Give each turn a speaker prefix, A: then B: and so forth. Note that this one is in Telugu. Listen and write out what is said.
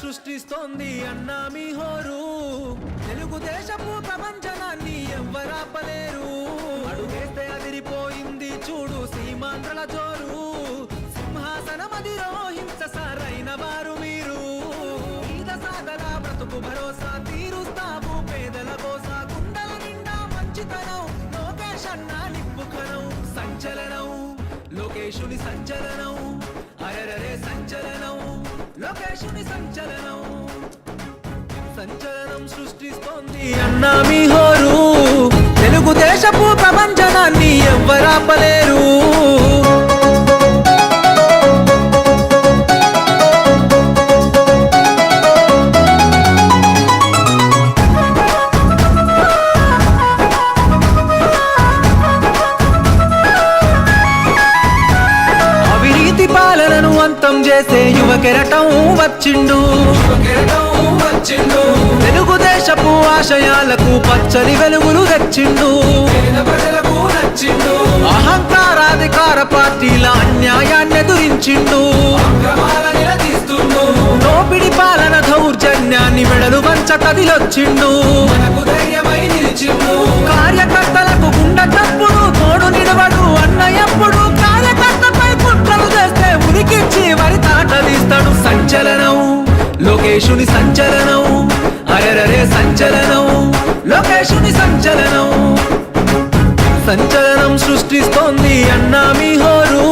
A: సృష్టిస్తోంది అన్నా మీ హోరు. తెలుగుదేశపు ప్రపంచనాన్ని ఎవ్వరాపలేరు. అడుగేస్తే అదిరిపోయింది చూడు సీమాంధ్రల జోరు. సింహాసనమధిరోహించ సరైన వారు మీరు. ఈద సాగల బ్రతుకు భరోసా తీరుస్తావు పేదల కోసా. గుండెల నిండా మంచితనం లోకేష్ అన్నా నిప్పుకరం. సంచలనం లోకేశుని సంచలనం. అరెరరే సంచలనం లోకేశుని సంచలనం. సంచలనం సృష్టిస్తోంది అన్నా మీ హోరు. తెలుగుదేశపు ప్రపంచనాన్ని ఎవ్వరాపలేరు. పాలనను అంతం చేసే యువ కెరటం వచ్చిండు. తెలుగుదేశపు ఆశయాలకు పచ్చని వెలుగులు తెచ్చిండు. అహంకారాధికార పార్టీల అన్యాయాన్ని ఎదురించిండు. దోపిడి పాలన దౌర్జన్యాన్ని మెడలు వంచ కదిలొచ్చిండు. కార్యకర్తలకు గుండె తప్పుడు తోడు నిలవడు అన్న ఎప్పుడు. కార్యకర్తపై కుట్రలు చేస్తే ఉరికిచ్చి వరి తాటదిస్తాడు. సంచలనం లోకేశుని సంచలనం. అరెరరే సంచలనం లోకేశుని సంచలనం. సంచలనం సృష్టిస్తోంది అన్నా మీ హోరు.